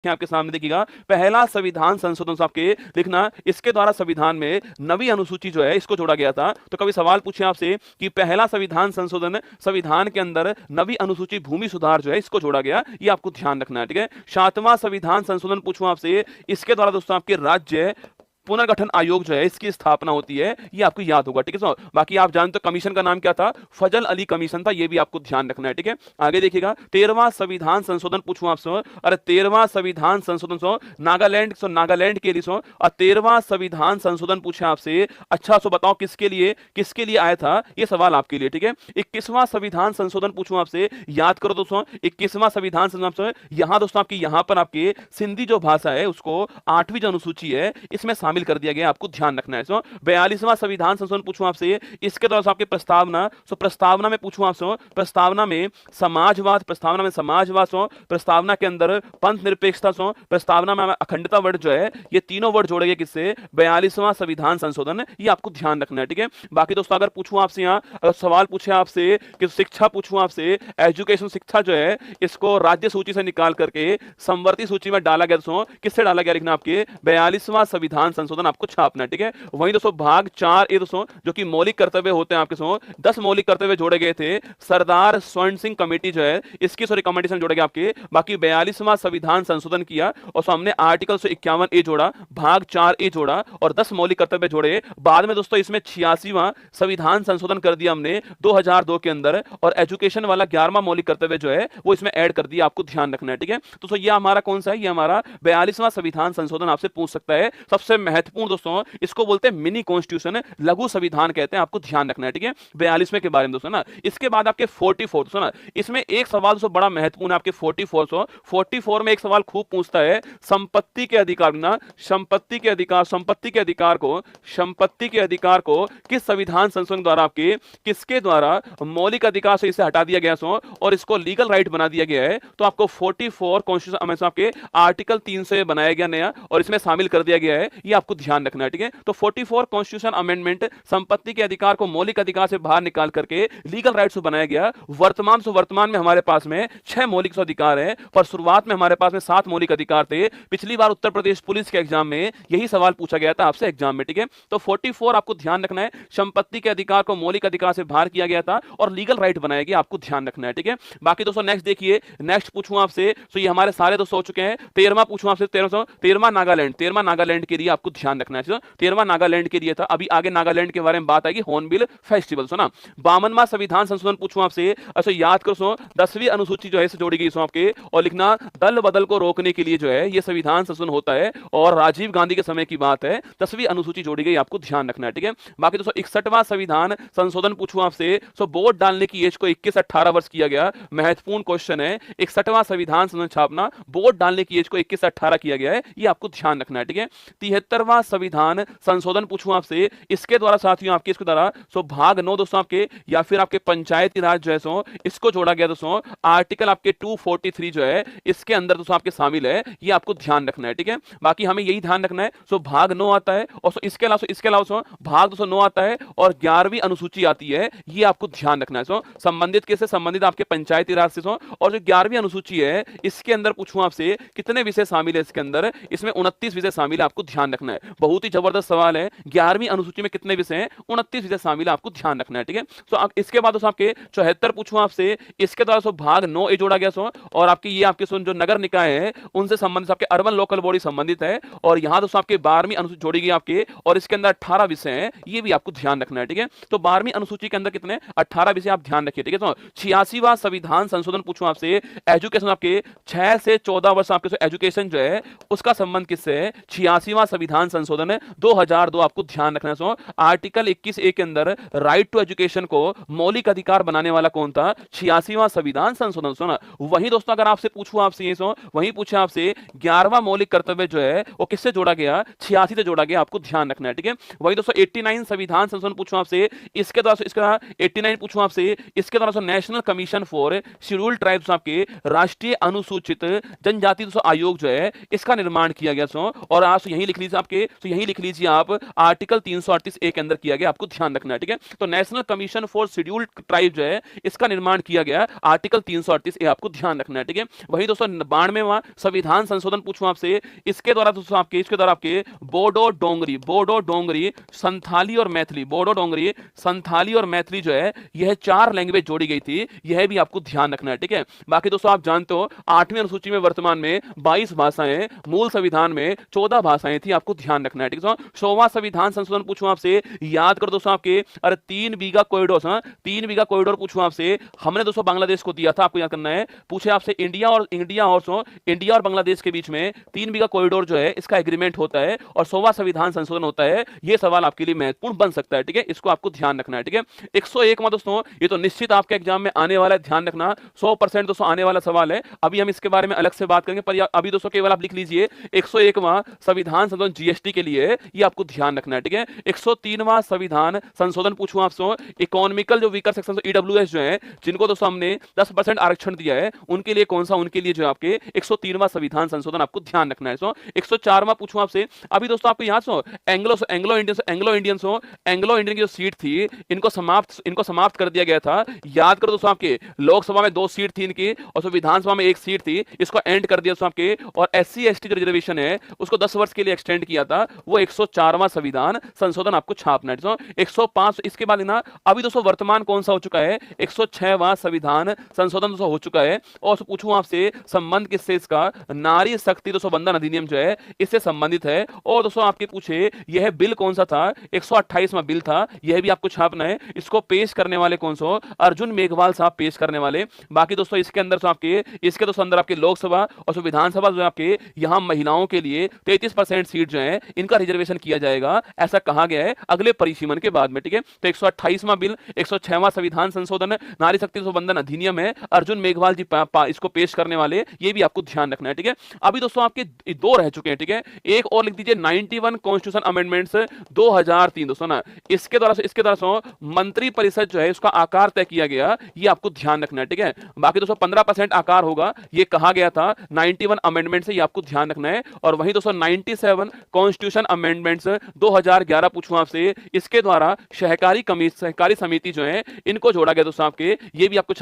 आपके सामने देखिएगा, पहला संविधान संशोधन आपके लिखना, इसके द्वारा संविधान में नवी अनुसूची जो है इसको जोड़ा गया था। तो कभी सवाल पूछे आपसे कि पहला संविधान संशोधन, संविधान के अंदर नवी अनुसूची भूमि सुधार जो है इसको जोड़ा गया, ये आपको ध्यान रखना है, ठीक है। सातवां संविधान संशोधन पूछूं आपसे, इसके द्वारा दोस्तों आपके राज्य पुनर्गठन आयोग जो है इसकी स्थापना होती है, ये आपको याद होगा, ठीक है। बाकी आप जानते हो कमीशन का नाम क्या था, फजल अली कमीशन था, ये भी आपको ध्यान रखना है, ठीक है। आगे देखिएगा, 13वां संविधान संशोधन पूछूं आपसे, अरे 13वां संविधान संशोधन नागालैंड के लिए और 13वां संविधान संशोधन पूछे आपसे, अच्छा सो बताओ किसके लिए आया था, ये सवाल आपके लिए, ठीक है। 21वां संविधान संशोधन पूछूं आपसे, याद करो दोस्तों, 21वां संविधान संशोधन, यहां दोस्तों आपकी यहां पर आपके सिंधी जो भाषा है उसको 8वीं जो अनुसूची है इसमें शामिल कर दिया गया, आपको ध्यान रखना है। 42वां संविधान संशोधन पूछूं आपसे, इसके द्वारा आपके प्रस्तावना में पूछूं आपसे, प्रस्तावना में समाजवाद, प्रस्तावना के अंदर पंथ निरपेक्षता, प्रस्तावना में अखंडता वर्ड जो है, ये तीनों वर्ड जोड़े गए किससे, 42वां संविधान संशोधन, ये आपको ध्यान रखना है, ठीक है। बाकी दोस्तों अगर पूछूं आपसे, यहाँ अगर सवाल पूछे आपसे कि शिक्षा पूछूं आपसे, एजुकेशन शिक्षा जो है इसको राज्य सूची से निकाल करके संवर्ती सूची में डाला गया, किससे डाला गया लिखना, आपके 42वां संविधान संशोधन आपको छापना है, ठीक है। वहीं दोस्तों भाग 4 दोस्तों जो कि मौलिक कर्तव्य होते हैं आपके 10 मौलिक कर्तव्य जोड़े गए थे, सरदार स्वर्ण सिंह कमेटी जो है इसकी रिकमेंडेशन जोड़े गए आपके। बाकी 42वां संविधान संशोधन किया और हमने आर्टिकल 51A जोड़ा, भाग 4A जोड़ा और 10 मौलिक कर्तव्य जोड़े। बाद में दोस्तों इसमें 86वां संविधान संशोधन कर दिया हमने 2002 के अंदर, और एजुकेशन वाला 11वां मौलिक कर्तव्य जो है वो इसमें ऐड कर दिया, आपको ध्यान रखना है, ठीक है। तो ये हमारा कौन सा है, ये हमारा 42वां संविधान संशोधन आपसे पूछ सकता है। सबसे महत्वपूर्ण दोस्तों इसको बोलते हैं मिनी कॉन्स्टिट्यूशन, लघु संविधान कहते हैं, आपको ध्यान रखना है, ठीक है। 42वें के बारे में दोस्तों ना। इसके बाद आपके 44 दोस्तों, इसमें एक सवाल दोस्तों बड़ा महत्वपूर्ण है आपके 44 में एक सवाल खूब पूछता है, संपत्ति के अधिकार ना, संपत्ति के अधिकार को किस संविधान संशोधन द्वारा आपके किसके द्वारा मौलिक अधिकार से इसे हटा दिया गया और इसको लीगल राइट बना दिया गया है। तो आपको 44 कॉन्स्टिट्यूशन आपके आर्टिकल 3 से बनाया गया नया और इसमें शामिल कर दिया गया है, ये आपको ध्यान रखना है, ठीक है। तो 44 कॉन्स्टिट्यूशन अमेंडमेंट संपत्ति के अधिकार को मौलिक अधिकार से बाहर निकाल करके लीगल राइट्स को बनाया गया। वर्तमान में हमारे पास में 6 मौलिक अधिकार है, पर शुरुआत में हमारे पास में 7 मौलिक अधिकार थे। पिछली बार उत्तर प्रदेश पुलिस के एग्जाम में यही सवाल पूछा गया था आपसे एग्जाम में, ठीक है। तो 44 आपको ध्यान रखना है, संपत्ति के अधिकार को मौलिक अधिकार से बाहर किया गया था और लीगल राइट बनाया गया, आपको ध्यान रखना है, ठीक है। बाकी दोस्तों नेक्स्ट देखिए, नेक्स्ट पूछूं आपसे, तो ये हमारे सारे दोस्तों हो चुके हैं। 13वां पूछूं आपसे, 13वां नागालैंड के लिए आपको ध्यान रखना है, 13वां नागालैंड के लिए था। अभी आगे नागालैंड के बारे में बात आएगी, हॉर्नबिल फेस्टिवल, सुना। 52वां संविधान संशोधन पूछूं आपसे, अच्छा याद करो 10वीं अनुसूची जो है इसे जोड़ी गई आपके, और लिखना दल बदल को रोकने के लिए जो है ये संविधान संशोधन होता है और राजीव गांधी के समय की बात है, 10वीं अनुसूची जोड़ी गई, आपको ध्यान रखना है, ठीक है। बाकी दोस्तों 61वां संविधान संशोधन पूछूं आपसे, वोट डालने की एज को 21 से 18 वर्ष किया गया, महत्वपूर्ण क्वेश्चन है। 61वां संविधान संशोधन छापना, वोट डालने की एज को 21 से 18 किया गया है, ये आपको ध्यान रखना है, ठीक है। 73वां संविधान संशोधन पूछूं आपसे, इसके द्वारा साथियों आपके इसके द्वारा भाग 9 दोस्तों आपके, या फिर आपके पंचायती राज जो है इसको जोड़ा गया दोस्तों, आर्टिकल आपके 243 जो है इसके अंदर दोस्तों आपके शामिल है, ये आपको ध्यान रखना है, ठीक है। बाकी हमें यही ध्यान रखना है, भाग 9 आता है और इसके अलावा भाग 209 आता है और 11वीं अनुसूची आती है, ये आपको ध्यान रखना है। संबंधित किससे संबंधित, आपके पंचायती राज से। और जो 11वीं अनुसूची है इसके अंदर पूछूं आपसे कितने विषय शामिल है इसके अंदर, इसमें 29 विषय शामिल है, आपको ध्यान रखना है। बहुत ही जबरदस्त सवाल है, 11वीं अनुसूची में कितने विषय हैं, 29 विषय शामिल है, आपको ध्यान रखना है, ठीक है। आप इसके बाद आपके 74 पूछूं आपसे, इसके द्वारा भाग 9 जोड़ा गया और आपकी ये आपके जो नगर निकाय है उनसे संबंधित आपके अर्बन लोकल बॉडी संबंधित है, और यहां दोस्तों आपके 12वीं अनुसूची जोड़ी गई आपके, और इसके अंदर 18 विषय हैं, ये भी आपको ध्यान रखना है, ठीक है। तो 12वीं अनुसूची के अंदर कितने 18 विषय आप ध्यान रखिए, ठीक है। तो 86वां संविधान संशोधन पूछूं आपसे, एजुकेशन आपके 6 से 14 वर्ष आपके एजुकेशन जो है उसका संबंध किससे है, 86वां संविधान संशोधन 2002 आपको ध्यान रखना है। आर्टिकल 21A के अंदर राइट टू एजुकेशन को मौलिक अधिकार बनाने वाला कौन था, 86वां संविधान संशोधन, सुना। वहीं दोस्तों अगर आपसे पूछूं आपसे ये वहीं पूछे आपसे 11वां मौलिक कर्तव्य जो है वो किससे जोड़ा गया, 86 से जोड़ा गया, आपको ध्यान रखना है, ठीक है। वहीं दोस्तों 89 संविधान संशोधन पूछूं आपसे, इसके द्वारा इसका 89 पूछूं आपसे, इसके द्वारा national commission for scheduled tribes आपके राष्ट्रीय अनुसूचित जनजाति आयोग जो है इसका निर्माण किया गया। और आप यही लिख लीजिए, आप आपके, तो यही लिख लीजिए आप, आर्टिकल 338 ए के अंदर किया गया, आपको ध्यान रखना है, ठीक है। तो national commission for scheduled tribe जो है, इसका निर्माण किया गया आर्टिकल 338 ए, आपको ध्यान रखना है, ठीक है। वही दोस्तों 92वां संविधान संशोधन पूछूं आपसे, इसके द्वारा दोस्तों आपके बोडो डोंगरी संथाली और मैथिली, बोडो डोंगरी संथाली और मैथिली जो है, यह 4 लैंग्वेज जोड़ी गई थी, यह भी आपको ध्यान रखना है, ठीक है। बाकी दोस्तों आप जानते हो 8वीं अनुसूची में वर्तमान में 22 भाषाएं, मूल संविधान में 14 भाषाएं थी, आपको ध्यान रखना है, ठीक है। 100वां संविधान संशोधन पूछूं आपसे, याद करो दोस्तों आपके, अरे 3 बीघा कॉरिडोर, 3 बीघा कॉरिडोर पूछूं आपसे, हमने दोस्तों बांग्लादेश को दिया था, आपको याद करना है। पूछे आपसे इंडिया और बांग्लादेश के बीच में 3 बीघा कॉरिडोर जो है, इसका एग्रीमेंट होता है और 100वां संविधान संशोधन होता है, यह सवाल आपके लिए महत्वपूर्ण बन सकता है, ठीक है। इसको आपको ध्यान रखना है, ठीक है। 101वां दोस्तों, ये तो निश्चित आपके एग्जाम में आने वाला है, ध्यान रखना, 100% दोस्तों आने वाला सवाल है। अभी हम इसके बारे में अलग से बात करेंगे, पर अभी दोस्तों केवल आप लिख लीजिए 101वां संविधान संशोधन जीएसटी के लिए, ये आपको ध्यान रखना है, ठीक है। 103वां संविधान संशोधन पूछूं आपसे, इकोनॉमिकल जो वीकर सेक्शन ईडब्ल्यूएस जो है, जिनको दोस्तों हमने 10% आरक्षण दिया है, उनके लिए कौन सा, उनके लिए जो आपके 103वां संविधान संशोधन आपको ध्यान रखना है। 104वां पूछूं आपसे, अभी दोस्तों आपको याद सो एंग्लो इंडियन की जो सीट थी, इनको समाप्त कर दिया गया था। याद करो दोस्तों आपके, लोकसभा में 2 सीट थी इनकी और विधानसभा में 1 सीट थी, इसको एंड कर दिया दोस्तों आपके, और एससी एसटी जो रिजर्वेशन है उसको 10 वर्ष के लिए एक्सटेंड किया था। वो 104वां संविधान संशोधन आपको छापना है। 105, इसके बाद ना अभी दोस्तों वर्तमान कौन सा हो चुका है, 106वां संविधान संशोधन दोस्तों हो चुका है। और पूछूं आपसे संबंध किससे, इसका नारी शक्ति दोस्तों बंधन अधिनियम जो है, इससे संबंधित है। और दोस्तों आपके पूछे यह बिल कौन सा था, 128वां बिल था, यह भी आपको छापना है। इसको पेश करने वाले कौन सा, अर्जुन मेघवाल साहब पेश करने वाले। बाकी दोस्तों इसके अंदर इसके दोस्तों अंदर आपके लोकसभा और विधानसभा जो आपके यहां महिलाओं के लिए 33% सीट जो है, इनका रिजर्वेशन किया जाएगा, ऐसा कहा गया है अगले परिसीमन के बाद में, ठीक है। तो 128वां बिल, 106वां संविधान संशोधन, नारी शक्ति संबंधन अधिनियम है, अर्जुन मेघवाल जी इसको पेश करने वाले, ये भी आपको ध्यान रखना है, ठीक है। अभी दोस्तों आपके 2 रह चुके हैं, ठीक है। एक और लिख दीजिए 91 कॉन्स्टिट्यूशन अमेंडमेंट्स 2003 दोस्तों ना, इसके द्वारा मंत्री परिषद जो है उसका आकार तय किया गया, ये आपको ध्यान रखना है, ठीक है। बाकी दोस्तों 15% आकार होगा, ये कहा गया था 91 अमेंडमेंट से, ये आपको ध्यान रखना है। और वही दोस्तों 97 कॉन्स्टिट्यूशन अमेंडमेंट्स 2011 पूछूं आपसे, इसके द्वारा सहकारी समिति जो है, इनको जोड़ा गया दोस्तों आपके, ये भी आपको